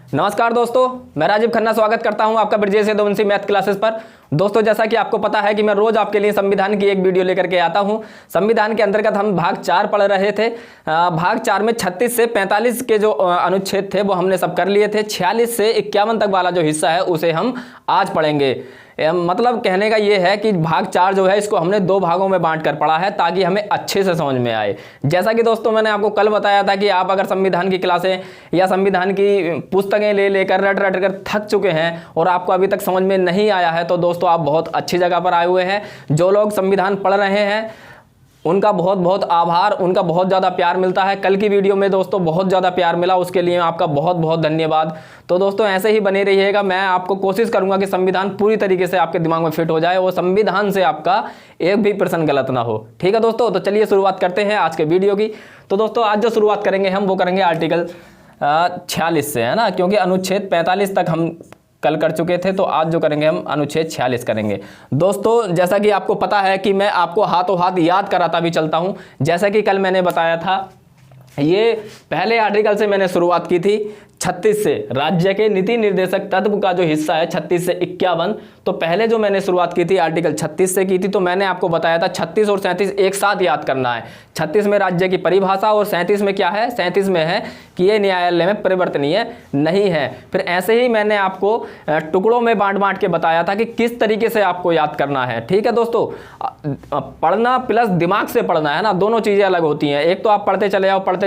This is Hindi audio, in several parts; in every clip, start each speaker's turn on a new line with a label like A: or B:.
A: नमस्कार दोस्तों, मैं राजीव खन्ना स्वागत करता हूं आपका ब्रजेश यदुवंशी मैथ क्लासेस पर। दोस्तों, जैसा कि आपको पता है कि मैं रोज आपके लिए संविधान की एक वीडियो लेकर के आता हूं। संविधान के अंतर्गत हम भाग 4 पढ़ रहे थे। भाग 4 में 36 से 45 के जो अनुच्छेद थे वो हमने सब कर लिए थे। 46 से 51 तक वाला जो हिस्सा है उसे हम आज पढ़ेंगे। मतलब कहने का ये है कि भाग 4 जो है इसको हमने 2 भागों में बांट कर पढ़ा है ताकि हमें अच्छे से समझ में आए। जैसा कि दोस्तों मैंने आपको कल बताया था कि आप अगर संविधान की क्लासें या संविधान की पुस्तकें ले लेकर रट रट कर थक चुके हैं और आपको अभी तक समझ में नहीं आया है, तो दोस्तों आप बहुत अच्छी जगह पर आए हुए हैं। जो लोग संविधान पढ़ रहे हैं उनका बहुत बहुत आभार, उनका बहुत ज़्यादा प्यार मिलता है। कल की वीडियो में दोस्तों बहुत ज़्यादा प्यार मिला, उसके लिए आपका बहुत बहुत धन्यवाद। तो दोस्तों ऐसे ही बने रहिएगा। मैं आपको कोशिश करूंगा कि संविधान पूरी तरीके से आपके दिमाग में फिट हो जाए और संविधान से आपका एक भी प्रश्न गलत ना हो। ठीक है दोस्तों, तो चलिए शुरुआत करते हैं आज के वीडियो की। तो दोस्तों आज जो शुरुआत करेंगे हम वो करेंगे आर्टिकल 46 से, है ना, क्योंकि अनुच्छेद 45 तक हम कल कर चुके थे। तो आज जो करेंगे हम अनुच्छेद 46 करेंगे। दोस्तों जैसा कि आपको पता है कि मैं आपको हाथों हाथ याद कराता भी चलता हूं। जैसा कि कल मैंने बताया था, ये पहले आर्टिकल से मैंने शुरुआत की थी 36 से। राज्य के नीति निर्देशक तत्व का जो हिस्सा है 36 से 51, तो पहले जो मैंने शुरुआत की थी आर्टिकल 36 से की थी। तो मैंने आपको बताया था 36 और 37 एक साथ याद करना है। 36 में राज्य की परिभाषा और 37 में क्या है, 37 में है कि ये न्यायालय में परिवर्तनीय नहीं है। फिर ऐसे ही मैंने आपको टुकड़ों में बांट बांट के बताया था कि किस तरीके से आपको याद करना है। ठीक है दोस्तों, पढ़ना प्लस दिमाग से पढ़ना है ना, दोनों चीज़ें अलग होती हैं। एक तो आप पढ़ते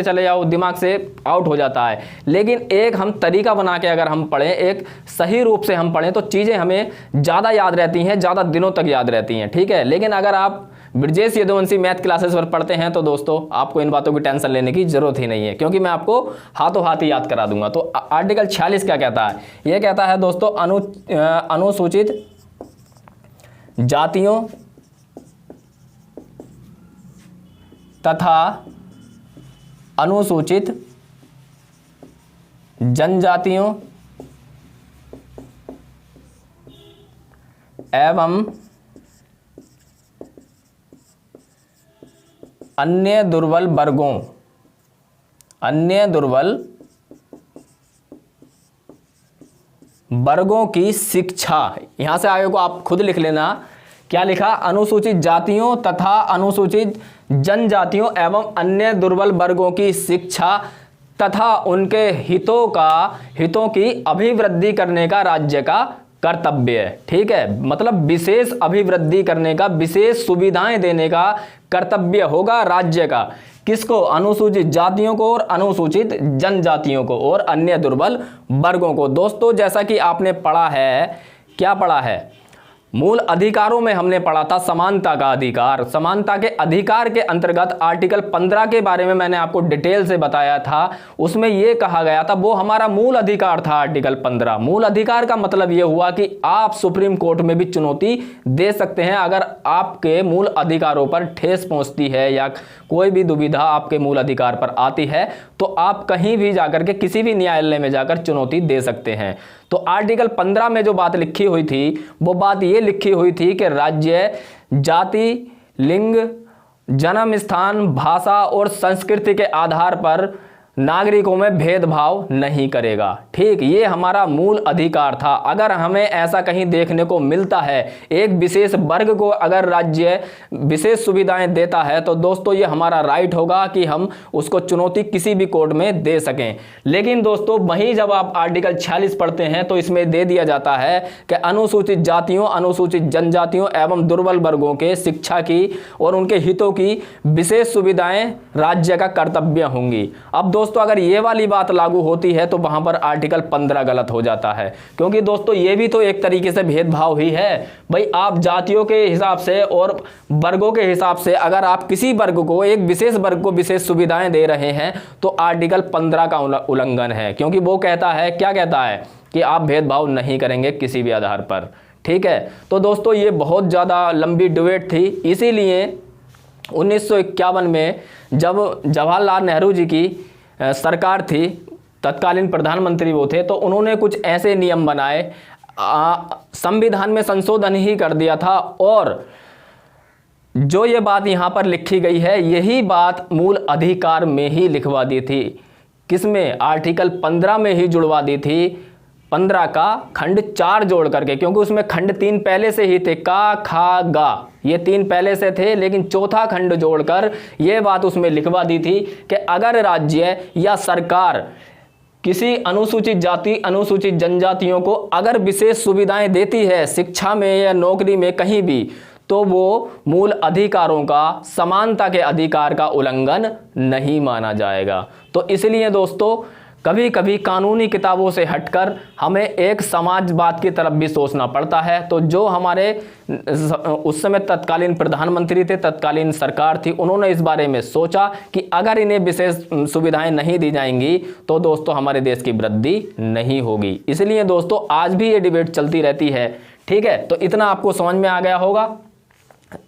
A: चले जाओ दिमाग से आउट हो जाता है, लेकिन एक हम तरीका बना के अगर हम पढ़ें, एक सही रूप से हम पढ़ें, तो चीज़ें हमें ज़्यादा याद रहती हैं, ज़्यादा दिनों तक याद रहती हैं। ठीक है, लेकिन अगर आप ब्रजेश यदुवंशी मैथ क्लासेस पर पढ़ते हैं तो दोस्तों आपको इन बातों की टेंशन लेने की जरूरत ही नहीं है, क्योंकि मैं आपको हाथों हाथ ही याद करा दूंगा। तो आर्टिकल 46 क्या कहता है? यह कहता है दोस्तों अनुसूचित जातियों तथा अनुसूचित जनजातियों एवं अन्य दुर्बल वर्गों की शिक्षा। यहां से आगे को आप खुद लिख लेना, क्या लिखा? अनुसूचित जातियों तथा अनुसूचित जनजातियों एवं अन्य दुर्बल वर्गों की शिक्षा तथा उनके हितों की अभिवृद्धि करने का राज्य का कर्तव्य है। ठीक है, मतलब विशेष अभिवृद्धि करने का, विशेष सुविधाएं देने का कर्तव्य होगा राज्य का। किसको? अनुसूचित जातियों को और अनुसूचित जनजातियों को और अन्य दुर्बल वर्गों को। दोस्तों जैसा कि आपने पढ़ा है, क्या पढ़ा है? मूल अधिकारों में हमने पढ़ा था समानता का अधिकार। समानता के अधिकार के अंतर्गत आर्टिकल 15 के बारे में मैंने आपको डिटेल से बताया था। उसमें यह कहा गया था, वो हमारा मूल अधिकार था आर्टिकल 15। मूल अधिकार का मतलब यह हुआ कि आप सुप्रीम कोर्ट में भी चुनौती दे सकते हैं अगर आपके मूल अधिकारों पर ठेस पहुंचती है या कोई भी दुविधा आपके मूल अधिकार पर आती है, तो आप कहीं भी जाकर के किसी भी न्यायालय में जाकर चुनौती दे सकते हैं। तो आर्टिकल 15 में जो बात लिखी हुई थी वो बात ये लिखी हुई थी कि राज्य जाति, लिंग, जन्म स्थान, भाषा और संस्कृति के आधार पर नागरिकों में भेदभाव नहीं करेगा। ठीक, ये हमारा मूल अधिकार था। अगर हमें ऐसा कहीं देखने को मिलता है, एक विशेष वर्ग को अगर राज्य विशेष सुविधाएं देता है, तो दोस्तों ये हमारा राइट होगा कि हम उसको चुनौती किसी भी कोर्ट में दे सकें। लेकिन दोस्तों वहीं जब आप आर्टिकल 46 पढ़ते हैं तो इसमें दे दिया जाता है कि अनुसूचित जातियों, अनुसूचित जनजातियों एवं दुर्बल वर्गों के शिक्षा की और उनके हितों की विशेष सुविधाएं राज्य का कर्तव्य होंगी। अब दोस्तों अगर ये वाली बात लागू होती है तो वहां पर आर्टिकल 15 गलत हो जाता है, क्योंकि दोस्तों ये भी तो एक तरीके से भेदभाव ही है। भाई आप जातियों के हिसाब से और वर्गों के हिसाब से अगर आप किसी वर्ग को, एक विशेष वर्ग को विशेष सुविधाएं दे रहे हैं तो आर्टिकल 15 का उल्लंघन है, क्योंकि वो कहता है, क्या कहता है कि आप भेदभाव नहीं करेंगे किसी भी आधार पर। ठीक है, तो दोस्तों ये बहुत ज़्यादा लंबी डिबेट थी। इसीलिए 1951 में जब जवाहरलाल नेहरू जी की सरकार थी, तत्कालीन प्रधानमंत्री वो थे, तो उन्होंने कुछ ऐसे नियम बनाए, संविधान में संशोधन ही कर दिया था। और जो ये बात यहाँ पर लिखी गई है, यही बात मूल अधिकार में ही लिखवा दी थी किसमें, आर्टिकल 15 में ही जुड़वा दी थी। 15 का खंड 4 जोड़ करके, क्योंकि उसमें खंड 3 पहले से ही थे, का खा गा, ये 3 पहले से थे, लेकिन चौथा खंड जोड़कर ये बात उसमें लिखवा दी थी कि अगर राज्य या सरकार किसी अनुसूचित जाति अनुसूचित जनजातियों को अगर विशेष सुविधाएं देती है शिक्षा में या नौकरी में कहीं भी, तो वो मूल अधिकारों का, समानता के अधिकार का उल्लंघन नहीं माना जाएगा। तो इसलिए दोस्तों कभी कभी कानूनी किताबों से हटकर हमें एक समाजवाद की तरफ भी सोचना पड़ता है। तो जो हमारे उस समय तत्कालीन प्रधानमंत्री थे, तत्कालीन सरकार थी, उन्होंने इस बारे में सोचा कि अगर इन्हें विशेष सुविधाएं नहीं दी जाएंगी तो दोस्तों हमारे देश की वृद्धि नहीं होगी। इसलिए दोस्तों आज भी ये डिबेट चलती रहती है। ठीक है, तो इतना आपको समझ में आ गया होगा।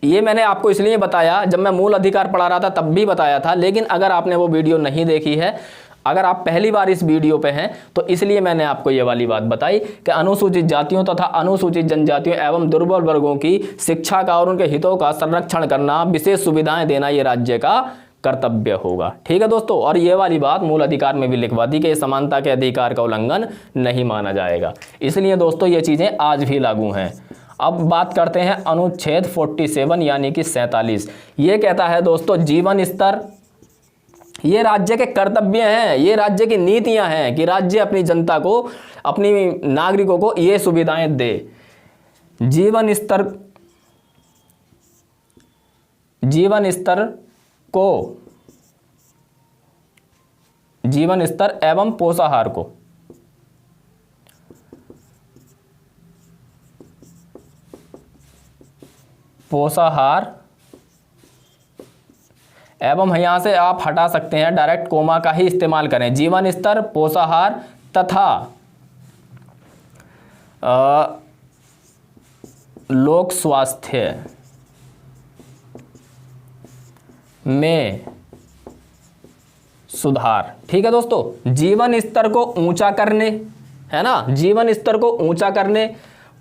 A: ये मैंने आपको इसलिए बताया, जब मैं मूल अधिकार पढ़ा रहा था तब भी बताया था, लेकिन अगर आपने वो वीडियो नहीं देखी है, अगर आप पहली बार इस वीडियो पे हैं, तो इसलिए मैंने आपको ये वाली बात बताई कि अनुसूचित जातियों तथा अनुसूचित जनजातियों एवं दुर्बल वर्गों की शिक्षा का और उनके हितों का संरक्षण करना, विशेष सुविधाएं देना ये राज्य का कर्तव्य होगा। ठीक है दोस्तों, और ये वाली बात मूल अधिकार में भी लिखवा दी कि समानता के अधिकार का उल्लंघन नहीं माना जाएगा। इसलिए दोस्तों ये चीजें आज भी लागू हैं। अब बात करते हैं अनुच्छेद 47 यानी कि 47। ये कहता है दोस्तों जीवन स्तर, ये राज्य के कर्तव्य हैं, ये राज्य की नीतियां हैं कि राज्य अपनी जनता को, अपनी नागरिकों को ये सुविधाएं दे। जीवन स्तर एवं पोषाहार को एवं यहां से आप हटा सकते हैं, डायरेक्ट कोमा का ही इस्तेमाल करें। जीवन स्तर, पोषाहार तथा लोक स्वास्थ्य में सुधार। ठीक है दोस्तों, जीवन स्तर को ऊंचा करने, है ना, जीवन स्तर को ऊंचा करने,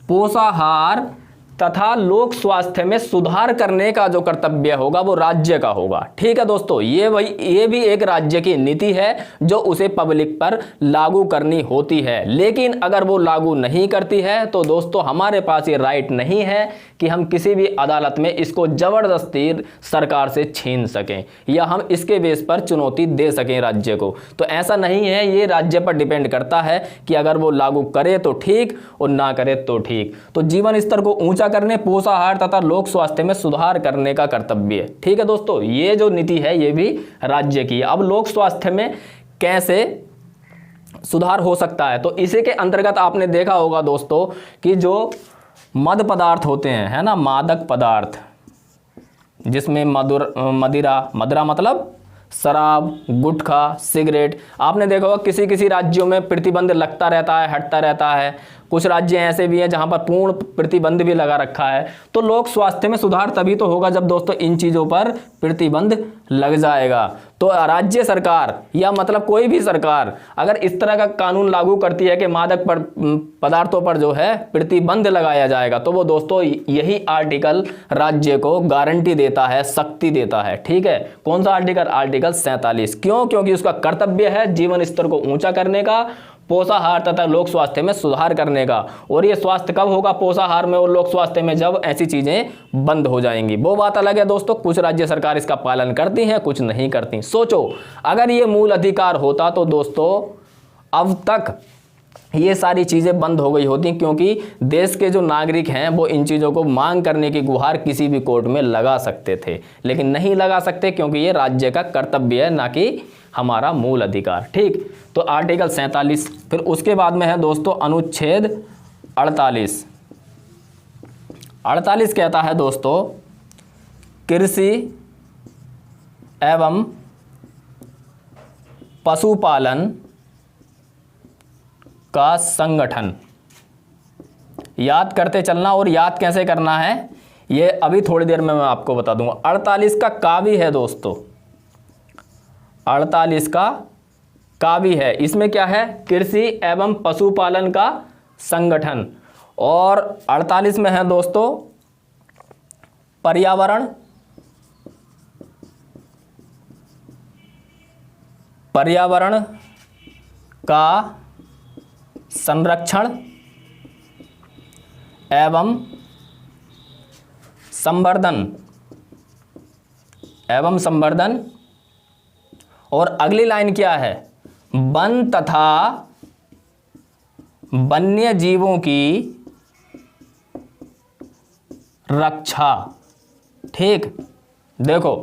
A: पोषाहार तथा लोक स्वास्थ्य में सुधार करने का जो कर्तव्य होगा वो राज्य का होगा। ठीक है दोस्तों, ये भी एक राज्य की नीति है जो उसे पब्लिक पर लागू करनी होती है। लेकिन अगर वो लागू नहीं करती है तो दोस्तों हमारे पास ये राइट नहीं है कि हम किसी भी अदालत में इसको जबरदस्ती सरकार से छीन सकें या हम इसके बेस पर चुनौती दे सकें राज्य को। तो ऐसा नहीं है, ये राज्य पर डिपेंड करता है कि अगर वो लागू करे तो ठीक और ना करे तो ठीक। तो जीवन स्तर को ऊंचा करने, पोषाहार तथा लोक स्वास्थ्य में सुधार करने का कर्तव्य है। ठीक है दोस्तों, ये जो नीति है ये भी राज्य की है। अब लोक स्वास्थ्य में कैसे सुधार हो सकता है, तो इसी के अंतर्गत आपने देखा होगा दोस्तों कि जो मद पदार्थ होते हैं, है ना, मादक पदार्थ, जिसमें मदिरा मतलब शराब, गुटखा, सिगरेट, आपने देखा होगा किसी किसी राज्यों में प्रतिबंध लगता रहता है, हटता रहता है। कुछ राज्य ऐसे भी हैं जहां पर पूर्ण प्रतिबंध भी लगा रखा है। तो लोक स्वास्थ्य में सुधार तभी तो होगा जब दोस्तों इन चीज़ों पर प्रतिबंध लग जाएगा। तो राज्य सरकार या मतलब कोई भी सरकार अगर इस तरह का कानून लागू करती है कि मादक पदार्थों पर जो है प्रतिबंध लगाया जाएगा, तो वो दोस्तों यही आर्टिकल राज्य को गारंटी देता है, शक्ति देता है। ठीक है, कौन सा आर्टिकल? आर्टिकल 47। क्यों? क्योंकि उसका कर्तव्य है जीवन स्तर को ऊंचा करने का, पोषाहार तथा लोक स्वास्थ्य में सुधार करने का। और ये स्वास्थ्य कब होगा पोषाहार में और लोक स्वास्थ्य में? जब ऐसी चीजें बंद हो जाएंगी। वो बात अलग है दोस्तों, कुछ राज्य सरकार इसका पालन करती हैं, कुछ नहीं करती। सोचो अगर ये मूल अधिकार होता तो दोस्तों अब तक ये सारी चीज़ें बंद हो गई होती, क्योंकि देश के जो नागरिक हैं वो इन चीज़ों को मांग करने की गुहार किसी भी कोर्ट में लगा सकते थे, लेकिन नहीं लगा सकते क्योंकि ये राज्य का कर्तव्य है, ना कि हमारा मूल अधिकार। ठीक, तो आर्टिकल 47। फिर उसके बाद में है दोस्तों अनुच्छेद 48। 48 कहता है दोस्तों कृषि एवं पशुपालन का संगठन। याद करते चलना, और याद कैसे करना है ये अभी थोड़ी देर में मैं आपको बता दूंगा। 48 का का भी है दोस्तों, 48 का का भी है। इसमें क्या है? कृषि एवं पशुपालन का संगठन। और 48 में है दोस्तों पर्यावरण का संरक्षण एवं संवर्धन। और अगली लाइन क्या है, वन तथा वन्य जीवों की रक्षा। ठीक, देखो,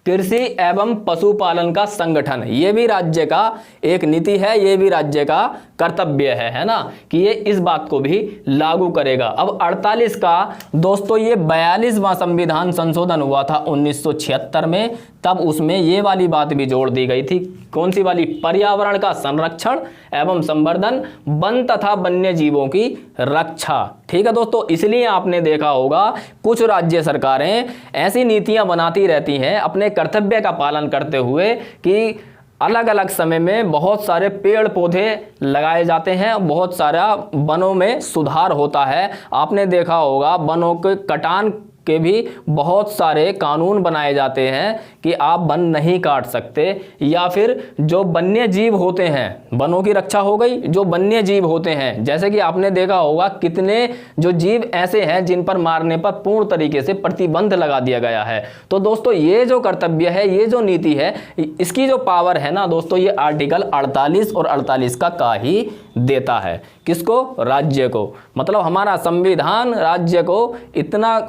A: कृषि एवं पशुपालन का संगठन, ये भी राज्य का एक नीति है, ये भी राज्य का कर्तव्य है ना, कि ये इस बात को भी लागू करेगा। अब 48 का दोस्तों ये 42वां संविधान संशोधन हुआ था 1976 में, तब उसमें ये वाली बात भी जोड़ दी गई थी। कौन सी वाली, पर्यावरण का संरक्षण एवं संवर्धन, वन तथा वन्य जीवों की रक्षा। ठीक है दोस्तों, इसलिए आपने देखा होगा कुछ राज्य सरकारें ऐसी नीतियां बनाती रहती हैं अपने कर्तव्य का पालन करते हुए कि अलग अलग समय में बहुत सारे पेड़ पौधे लगाए जाते हैं, बहुत सारा वनों में सुधार होता है। आपने देखा होगा वनों के कटान के भी बहुत सारे कानून बनाए जाते हैं कि आप वन नहीं काट सकते, या फिर जो वन्य जीव होते हैं, वनों की रक्षा हो गई, जो वन्य जीव होते हैं, जैसे कि आपने देखा होगा कितने जो जीव ऐसे हैं जिन पर मारने पर पूर्ण तरीके से प्रतिबंध लगा दिया गया है। तो दोस्तों ये जो कर्तव्य है, ये जो नीति है, इसकी जो पावर है ना दोस्तों, ये आर्टिकल 48 और 48 का ही देता है। किसको, राज्य को। मतलब हमारा संविधान राज्य को इतना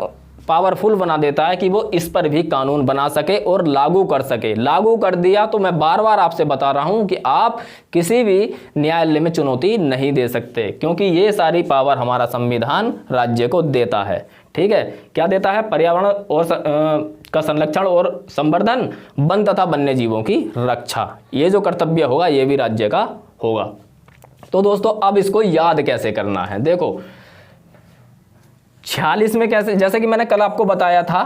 A: पावरफुल बना देता है कि वो इस पर भी कानून बना सके और लागू कर सके। लागू कर दिया तो मैं बार बार आपसे बता रहा हूं कि आप किसी भी न्यायालय में चुनौती नहीं दे सकते, क्योंकि ये सारी पावर हमारा संविधान राज्य को देता है। ठीक है, क्या देता है, पर्यावरण और का संरक्षण और संवर्धन, वन तथा वन्य जीवों की रक्षा। ये जो कर्तव्य होगा ये भी राज्य का होगा। तो दोस्तों अब इसको याद कैसे करना है, देखो 46 में कैसे, जैसे कि मैंने कल आपको बताया था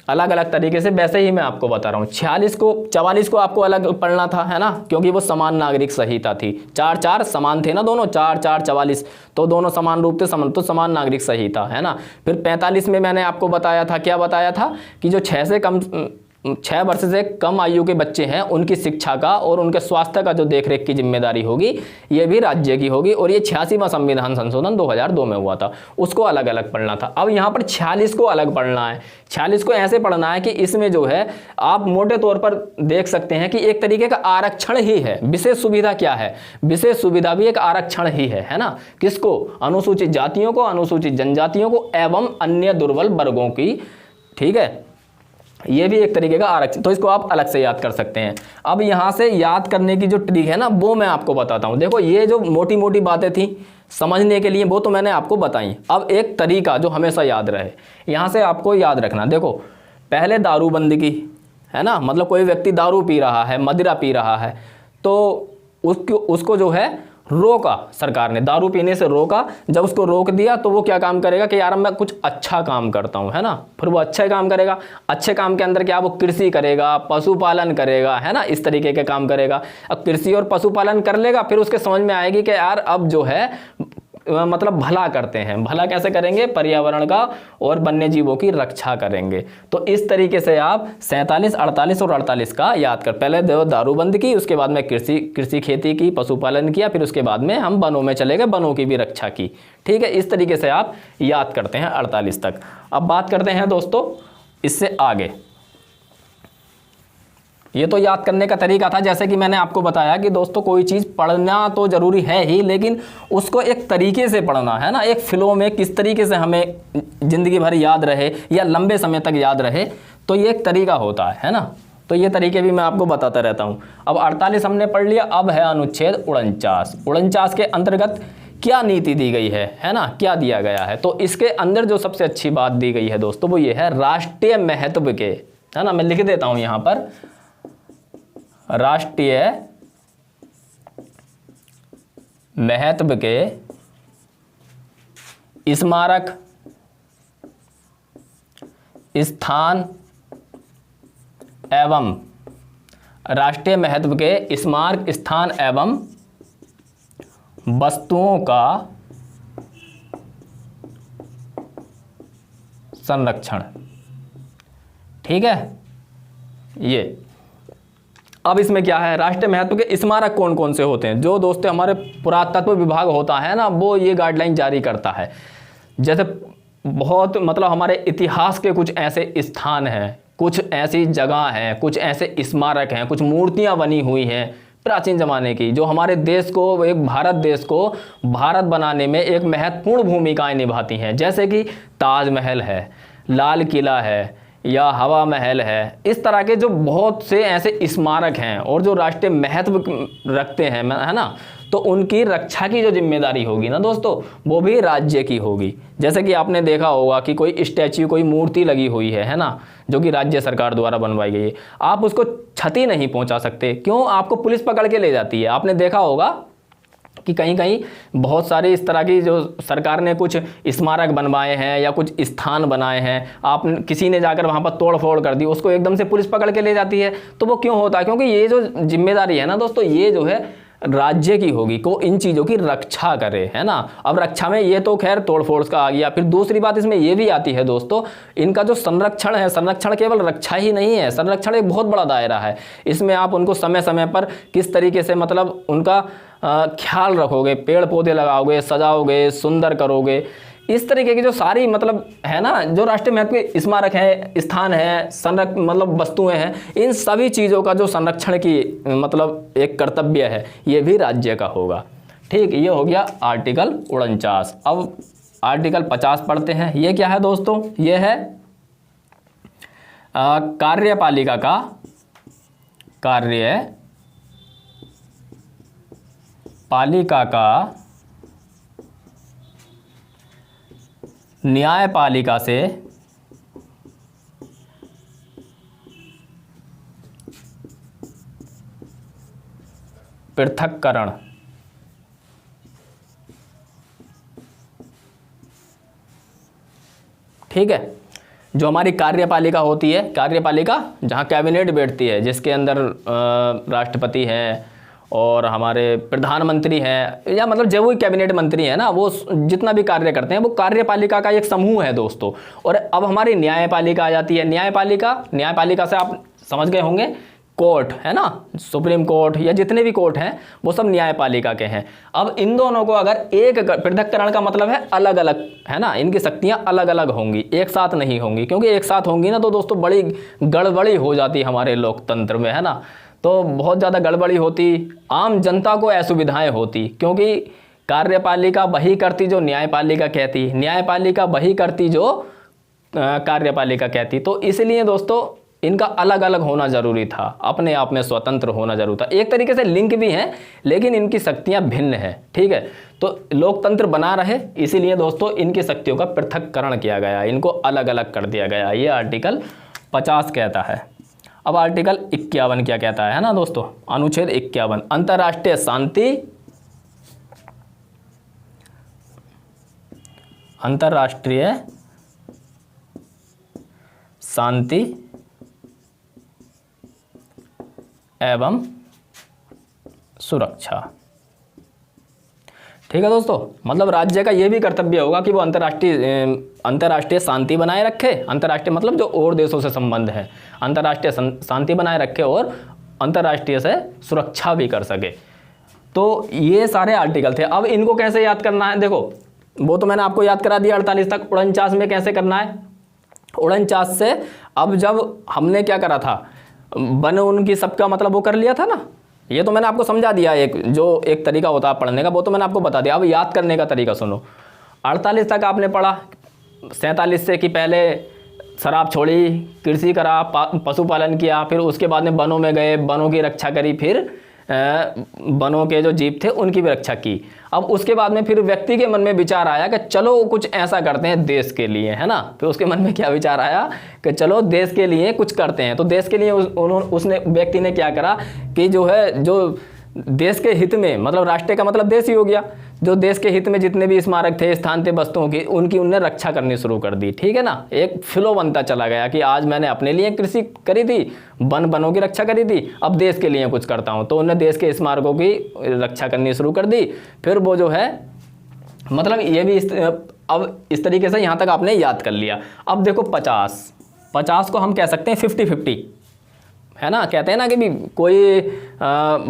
A: अलग अलग तरीके से, वैसे ही मैं आपको बता रहा हूँ। 44 को आपको अलग पढ़ना था, है ना, क्योंकि वो समान नागरिक संहिता थी। 4 समान थे ना दोनों, 4 44, तो दोनों समान रूप से तो समान नागरिक संहिता, है ना। फिर 45 में मैंने आपको बताया था, क्या बताया था, कि जो 6 वर्ष से कम आयु के बच्चे हैं उनकी शिक्षा का और उनके स्वास्थ्य का जो देखरेख की जिम्मेदारी होगी ये भी राज्य की होगी। और ये 86वां संविधान संशोधन 2002 में हुआ था, उसको अलग अलग पढ़ना था। अब यहाँ पर 46 को अलग पढ़ना है। 46 को ऐसे पढ़ना है कि इसमें जो है आप मोटे तौर पर देख सकते हैं कि एक तरीके का आरक्षण ही है। विशेष सुविधा क्या है, विशेष सुविधा भी एक आरक्षण ही है ना। किसको, अनुसूचित जातियों को, अनुसूचित जनजातियों को एवं अन्य दुर्बल वर्गों की। ठीक है, ये भी एक तरीके का आरक्षण, तो इसको आप अलग से याद कर सकते हैं। अब यहां से याद करने की जो ट्रिक है ना वो मैं आपको बताता हूं। देखो ये जो मोटी मोटी बातें थी समझने के लिए वो तो मैंने आपको बताई। अब एक तरीका जो हमेशा याद रहे, यहां से आपको याद रखना। देखो पहले दारूबंदी की, है ना, मतलब कोई व्यक्ति दारू पी रहा है, मदिरा पी रहा है, तो उसको जो है रोका, सरकार ने दारू पीने से रोका। जब उसको रोक दिया तो वो क्या काम करेगा कि यार मैं कुछ अच्छा काम करता हूँ, है ना, फिर वो अच्छे काम करेगा। अच्छे काम के अंदर क्या, वो कृषि करेगा, पशुपालन करेगा, है ना, इस तरीके के काम करेगा। अब कृषि और पशुपालन कर लेगा, फिर उसके समझ में आएगी कि यार अब जो है मतलब भला करते हैं। भला कैसे करेंगे, पर्यावरण का और वन्य जीवों की रक्षा करेंगे। तो इस तरीके से आप 47, 48 और 48 का याद कर, पहले दारूबंदी की, उसके बाद में कृषि खेती की, पशुपालन किया, फिर उसके बाद में हम वनों में चले गए, वनों की भी रक्षा की। ठीक है, इस तरीके से आप याद करते हैं 48 तक। अब बात करते हैं दोस्तों इससे आगे। ये तो याद करने का तरीका था, जैसे कि मैंने आपको बताया कि दोस्तों कोई चीज़ पढ़ना तो ज़रूरी है ही, लेकिन उसको एक तरीके से पढ़ना है ना, एक फ्लो में, किस तरीके से हमें ज़िंदगी भर याद रहे या लंबे समय तक याद रहे, तो ये एक तरीका होता है ना। तो ये तरीके भी मैं आपको बताता रहता हूँ। अब 48 हमने पढ़ लिया, अब है अनुच्छेद 49। 49 के अंतर्गत क्या नीति दी गई है ना, क्या दिया गया है। तो इसके अंदर जो सबसे अच्छी बात दी गई है दोस्तों वो ये है राष्ट्रीय महत्व के, है ना, मैं लिख देता हूँ यहाँ पर, राष्ट्रीय महत्व के स्मारक स्थान एवं राष्ट्रीय महत्व के स्मारक स्थान एवं वस्तुओं का संरक्षण। ठीक है, ये अब इसमें क्या है, राष्ट्रीय महत्व के स्मारक कौन कौन से होते हैं, जो दोस्तों हमारे पुरातत्व विभाग होता है ना, वो ये गाइडलाइन जारी करता है। जैसे बहुत मतलब हमारे इतिहास के कुछ ऐसे स्थान हैं, कुछ ऐसी जगह हैं, कुछ ऐसे स्मारक हैं, कुछ मूर्तियां बनी हुई हैं प्राचीन ज़माने की, जो हमारे देश को, एक भारत देश को भारत बनाने में एक महत्वपूर्ण भूमिकाएं निभाती हैं। जैसे कि ताजमहल है, लाल किला है, या हवा महल है। इस तरह के जो बहुत से ऐसे स्मारक हैं और जो राष्ट्रीय महत्व रखते हैं, है ना, तो उनकी रक्षा की जो जिम्मेदारी होगी ना दोस्तों, वो भी राज्य की होगी। जैसे कि आपने देखा होगा कि कोई स्टैच्यू, कोई मूर्ति लगी हुई है ना, जो कि राज्य सरकार द्वारा बनवाई गई है, आप उसको क्षति नहीं पहुंचा सकते। क्यों? आपको पुलिस पकड़ के ले जाती है। आपने देखा होगा कि कहीं कहीं बहुत सारे इस तरह की जो सरकार ने कुछ स्मारक बनवाए हैं या कुछ स्थान बनाए हैं, आप किसी ने जाकर वहाँ पर तोड़ फोड़ कर दी, उसको एकदम से पुलिस पकड़ के ले जाती है। तो वो क्यों होता है? क्योंकि ये जो जिम्मेदारी है ना दोस्तों, ये जो है राज्य की होगी, को इन चीज़ों की रक्षा करे, है ना। अब रक्षा में ये तो खैर तोड़ फोड़ का आ गया। फिर दूसरी बात इसमें ये भी आती है दोस्तों, इनका जो संरक्षण है, संरक्षण केवल रक्षा ही नहीं है, संरक्षण एक बहुत बड़ा दायरा है। इसमें आप उनको समय समय पर किस तरीके से मतलब उनका ख्याल रखोगे, पेड़ पौधे लगाओगे, सजाओगे, सुंदर करोगे, इस तरीके की जो सारी मतलब है ना, जो राष्ट्रीय महत्व के स्मारक है, स्थान है, मतलब वस्तुएं हैं, इन सभी चीज़ों का जो संरक्षण की मतलब एक कर्तव्य है, ये भी राज्य का होगा। ठीक, ये हो गया आर्टिकल 49। अब आर्टिकल 50 पढ़ते हैं। ये क्या है दोस्तों? ये है कार्यपालिका का न्यायपालिका से पृथक्करण। ठीक है, जो हमारी कार्यपालिका होती है, कार्यपालिका जहाँ कैबिनेट बैठती है, जिसके अंदर राष्ट्रपति हैं और हमारे प्रधानमंत्री हैं, या मतलब जो भी कैबिनेट मंत्री हैं ना, वो जितना भी कार्य करते हैं, वो कार्यपालिका का एक समूह है दोस्तों। और अब हमारी न्यायपालिका आ जाती है। न्यायपालिका से आप समझ गए होंगे, कोर्ट है ना, सुप्रीम कोर्ट या जितने भी कोर्ट हैं वो सब न्यायपालिका के हैं। अब इन दोनों को अगर एक पृथक्करण का मतलब है अलग अलग, है ना, इनकी शक्तियां अलग अलग होंगी, एक साथ नहीं होंगी। क्योंकि एक साथ होंगी ना तो दोस्तों बड़ी गड़बड़ी हो जाती हमारे लोकतंत्र में, है ना, तो बहुत ज़्यादा गड़बड़ी होती, आम जनता को असुविधाएं होती। क्योंकि कार्यपालिका वही करती जो न्यायपालिका कहती, न्यायपालिका वही करती जो कार्यपालिका कहती। तो इसलिए दोस्तों इनका अलग अलग होना जरूरी था, अपने आप में स्वतंत्र होना जरूरी था। एक तरीके से लिंक भी हैं, लेकिन इनकी शक्तियां भिन्न हैं। ठीक है, तो लोकतंत्र बना रहे, इसीलिए दोस्तों इनकी शक्तियों का पृथक्करण किया गया, इनको अलग अलग कर दिया गया। ये आर्टिकल 50 कहता है। अब आर्टिकल 51 क्या कहता है ना दोस्तों? अनुच्छेद 51, अंतर्राष्ट्रीय शांति एवं सुरक्षा। ठीक है दोस्तों, मतलब राज्य का यह भी कर्तव्य होगा कि वो अंतर्राष्ट्रीय शांति बनाए रखे। अंतर्राष्ट्रीय मतलब जो और देशों से संबंध है, अंतर्राष्ट्रीय शांति बनाए रखे और अंतर्राष्ट्रीय से सुरक्षा भी कर सके। तो ये सारे आर्टिकल थे। अब इनको कैसे याद करना है? देखो, वो तो मैंने आपको याद करा दिया 48 तक। 49 में कैसे करना है? 49 से अब जब हमने क्या करा था, वन उनकी सबका मतलब वो कर लिया था ना, ये तो मैंने आपको समझा दिया। एक तरीका होता है पढ़ने का, वो तो मैंने आपको बता दिया। अब याद करने का तरीका सुनो। 48 तक आपने पढ़ा, 47 से कि पहले शराब छोड़ी, कृषि करा, पशुपालन किया, फिर उसके बाद में वनों में गए, वनों की रक्षा करी, फिर वनों के जो जीव थे उनकी भी रक्षा की। अब उसके बाद में फिर व्यक्ति के मन में विचार आया कि चलो कुछ ऐसा करते हैं देश के लिए, है ना। फिर उसके मन में क्या विचार आया कि चलो देश के लिए कुछ करते हैं। तो देश के लिए उसने व्यक्ति ने क्या करा कि जो देश के हित में, मतलब राष्ट्र का मतलब देश ही हो गया, जो देश के हित में जितने भी स्मारक थे, स्थान थे, वस्तुओं की, उनकी उनने रक्षा करनी शुरू कर दी। ठीक है ना, एक फ्लो बनता चला गया कि आज मैंने अपने लिए कृषि करी थी, वनों की रक्षा करी थी, अब देश के लिए कुछ करता हूँ। तो उन्होंने देश के स्मारकों की रक्षा करनी शुरू कर दी। फिर वो जो है मतलब ये भी अब इस तरीके से यहाँ तक आपने याद कर लिया। अब देखो 50 को हम कह सकते हैं 50-50, है ना। कहते हैं ना कि भी कोई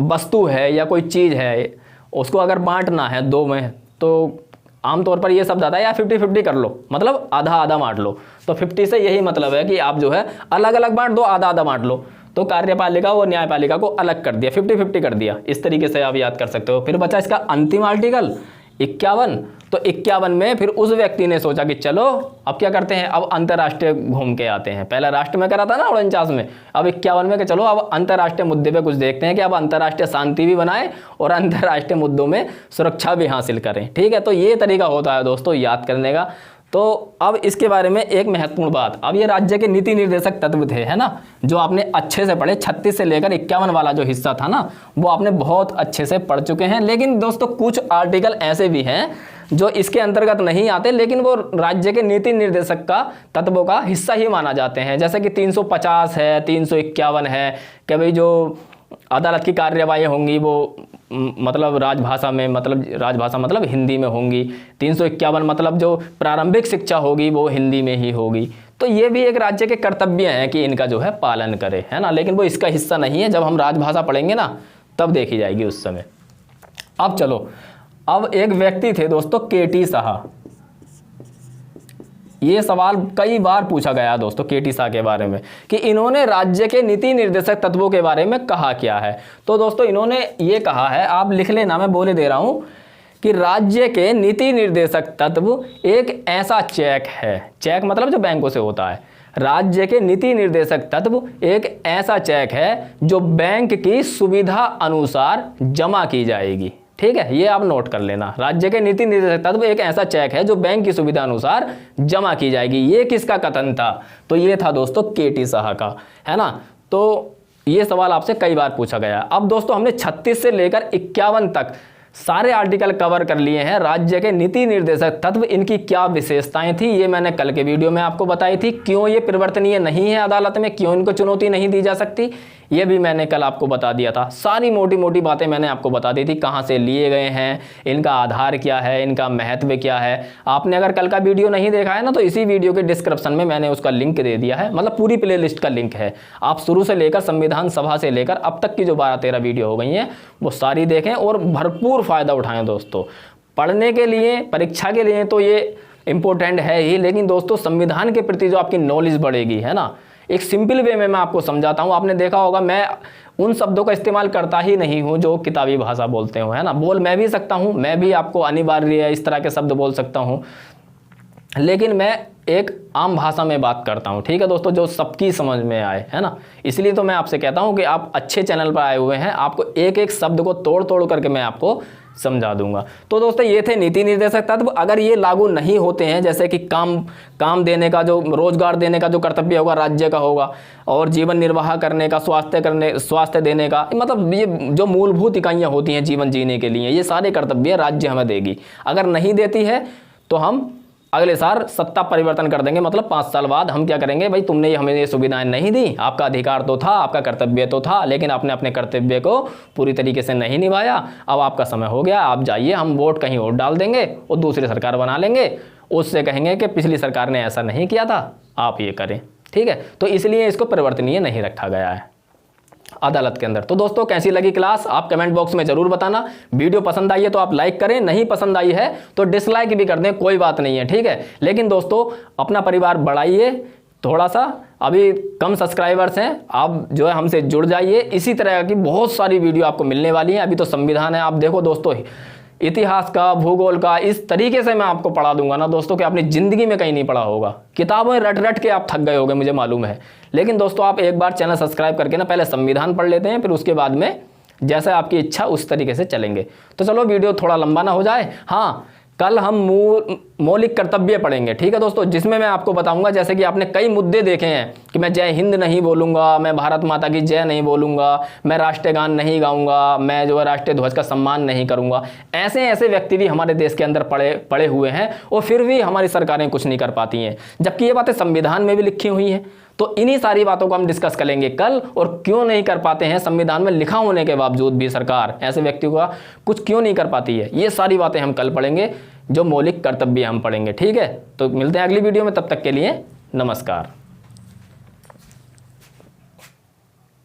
A: वस्तु है या कोई चीज़ है, उसको अगर बांटना है दो में, तो आमतौर पर ये शब्द आता है या 50-50 कर लो, मतलब आधा आधा बांट लो। तो 50 से यही मतलब है कि आप जो है अलग अलग बांट दो, आधा आधा बांट लो। तो कार्यपालिका और न्यायपालिका को अलग कर दिया, 50-50 कर दिया। इस तरीके से आप याद कर सकते हो। फिर बचा इसका अंतिम आर्टिकल 51। तो 51 में फिर उस व्यक्ति ने सोचा कि चलो अब क्या करते हैं, अब अंतर्राष्ट्रीय घूम के आते हैं। पहला राष्ट्र में करा था ना 49 में, अब 51 में कि चलो अब अंतर्राष्ट्रीय मुद्दे पे कुछ देखते हैं कि अब अंतर्राष्ट्रीय शांति भी बनाए और अंतर्राष्ट्रीय मुद्दों में सुरक्षा भी हासिल करें। ठीक है, तो ये तरीका होता है दोस्तों याद करने का। तो अब इसके बारे में एक महत्वपूर्ण बात, अब ये राज्य के नीति निर्देशक तत्व थे, है ना, जो आपने अच्छे से पढ़े। 36 से लेकर 51 वाला जो हिस्सा था ना, वो आपने बहुत अच्छे से पढ़ चुके हैं। लेकिन दोस्तों कुछ आर्टिकल ऐसे भी हैं जो इसके अंतर्गत नहीं आते, लेकिन वो राज्य के नीति निर्देशक का तत्वों का हिस्सा ही माना जाते हैं। जैसे कि 350 है, 351 है कि भाई जो अदालत की कार्यवाही होंगी वो मतलब राजभाषा में, मतलब राजभाषा मतलब हिंदी में होंगी। 351 मतलब जो प्रारंभिक शिक्षा होगी वो हिंदी में ही होगी। तो ये भी एक राज्य के कर्तव्य हैं कि इनका जो है पालन करे, है ना। लेकिन वो इसका हिस्सा नहीं है। जब हम राजभाषा पढ़ेंगे ना तब देखी जाएगी उस समय। अब चलो, अब एक व्यक्ति थे दोस्तों केटी शाह। ये सवाल कई बार पूछा गया दोस्तों केटी शाह के बारे में कि इन्होंने राज्य के नीति निर्देशक तत्वों के बारे में कहा क्या है। तो दोस्तों इन्होंने ये कहा है, आप लिख लेना, मैं बोले दे रहा हूं कि राज्य के नीति निर्देशक तत्व एक ऐसा चेक है, चेक मतलब जो बैंकों से होता है। राज्य के नीति निर्देशक तत्व एक ऐसा चेक है जो बैंक की सुविधा अनुसार जमा की जाएगी। ठीक है, ये आप नोट कर लेना। राज्य के नीति निर्देशक तत्व एक ऐसा चेक है जो बैंक की सुविधा अनुसार जमा की जाएगी। ये किसका कथन था? तो ये था दोस्तों केटी शाह का, है ना। तो ये सवाल आपसे कई बार पूछा गया। अब दोस्तों हमने 36 से लेकर 51 तक सारे आर्टिकल कवर कर लिए हैं। राज्य के नीति निर्देशक तत्व, इनकी क्या विशेषताएं थी, ये मैंने कल के वीडियो में आपको बताई थी। क्यों ये परिवर्तनीय नहीं है अदालत में, क्यों इनको चुनौती नहीं दी जा सकती, ये भी मैंने कल आपको बता दिया था। सारी मोटी मोटी बातें मैंने आपको बता दी थी, कहाँ से लिए गए हैं, इनका आधार क्या है, इनका महत्व क्या है। आपने अगर कल का वीडियो नहीं देखा है ना, तो इसी वीडियो के डिस्क्रिप्शन में मैंने उसका लिंक दे दिया है, मतलब पूरी प्ले लिस्ट का लिंक है। आप शुरू से लेकर संविधान सभा से लेकर अब तक की जो 12-13 वीडियो हो गई हैं वो सारी देखें और भरपूर फ़ायदा उठाएं दोस्तों। पढ़ने के लिए, परीक्षा के लिए तो ये इम्पोर्टेंट है ही, लेकिन दोस्तों संविधान के प्रति जो आपकी नॉलेज बढ़ेगी, है ना, एक सिंपल वे में मैं आपको समझाता हूँ। आपने देखा होगा मैं उन शब्दों का इस्तेमाल करता ही नहीं हूँ जो किताबी भाषा बोलते हो, है ना। बोल मैं भी सकता हूँ, मैं भी आपको अनिवार्य है इस तरह के शब्द बोल सकता हूँ, लेकिन मैं एक आम भाषा में बात करता हूँ। ठीक है दोस्तों, जो सबकी समझ में आए, है ना। इसलिए तो मैं आपसे कहता हूँ कि आप अच्छे चैनल पर आए हुए हैं, आपको एक एक शब्द को तोड़ तोड़ करके मैं आपको समझा दूंगा। तो दोस्तों ये थे नीति निर्देशक तत्व। अगर ये लागू नहीं होते हैं, जैसे कि काम देने का, जो रोजगार देने का जो कर्तव्य होगा राज्य का होगा, और जीवन निर्वाह करने का, स्वास्थ्य देने का, मतलब ये जो मूलभूत इकाइयाँ होती हैं जीवन जीने के लिए, ये सारे कर्तव्य राज्य हमें देगी। अगर नहीं देती है तो हम अगले साल सत्ता परिवर्तन कर देंगे, मतलब 5 साल बाद हम क्या करेंगे, भाई तुमने हमें ये सुविधाएं नहीं दी, आपका अधिकार तो था, आपका कर्तव्य तो था, लेकिन आपने अपने कर्तव्य को पूरी तरीके से नहीं निभाया। अब आपका समय हो गया, आप जाइए, हम वोट कहीं और डाल देंगे और दूसरी सरकार बना लेंगे, उससे कहेंगे कि पिछली सरकार ने ऐसा नहीं किया था, आप ये करें। ठीक है, तो इसलिए इसको परिवर्तनीय नहीं रखा गया है अदालत के अंदर। तो दोस्तों कैसी लगी क्लास आप कमेंट बॉक्स में जरूर बताना। वीडियो पसंद आई है तो आप लाइक करें, नहीं पसंद आई है तो डिसलाइक भी कर दें, कोई बात नहीं है। ठीक है, लेकिन दोस्तों अपना परिवार बढ़ाइए थोड़ा सा, अभी कम सब्सक्राइबर्स हैं, आप जो है हमसे जुड़ जाइए। इसी तरह की बहुत सारी वीडियो आपको मिलने वाली हैं। अभी तो संविधान है, आप देखो दोस्तों, इतिहास का, भूगोल का, इस तरीके से मैं आपको पढ़ा दूंगा ना दोस्तों कि आपने ज़िंदगी में कहीं नहीं पढ़ा होगा। किताबें रट रट के आप थक गए होगे, मुझे मालूम है, लेकिन दोस्तों आप एक बार चैनल सब्सक्राइब करके ना पहले संविधान पढ़ लेते हैं, फिर उसके बाद में जैसे आपकी इच्छा उस तरीके से चलेंगे। तो चलो वीडियो थोड़ा लंबा ना हो जाए। हाँ, कल हम मौलिक कर्तव्य पढ़ेंगे। ठीक है दोस्तों, जिसमें मैं आपको बताऊंगा, जैसे कि आपने कई मुद्दे देखे हैं कि मैं जय हिंद नहीं बोलूंगा, मैं भारत माता की जय नहीं बोलूंगा, मैं राष्ट्रीय गान नहीं गाऊंगा, मैं जो है राष्ट्रीय ध्वज का सम्मान नहीं करूंगा। ऐसे ऐसे व्यक्ति भी हमारे देश के अंदर पड़े हुए हैं और फिर भी हमारी सरकारें कुछ नहीं कर पाती हैं, जबकि ये बातें संविधान में भी लिखी हुई हैं। तो इन्हीं सारी बातों को हम डिस्कस करेंगे कल, और क्यों नहीं कर पाते हैं, संविधान में लिखा होने के बावजूद भी सरकार ऐसे व्यक्तियों का कुछ क्यों नहीं कर पाती है, ये सारी बातें हम कल पढ़ेंगे, जो मौलिक कर्तव्य हम पढ़ेंगे। ठीक है, तो मिलते हैं अगली वीडियो में, तब तक के लिए नमस्कार।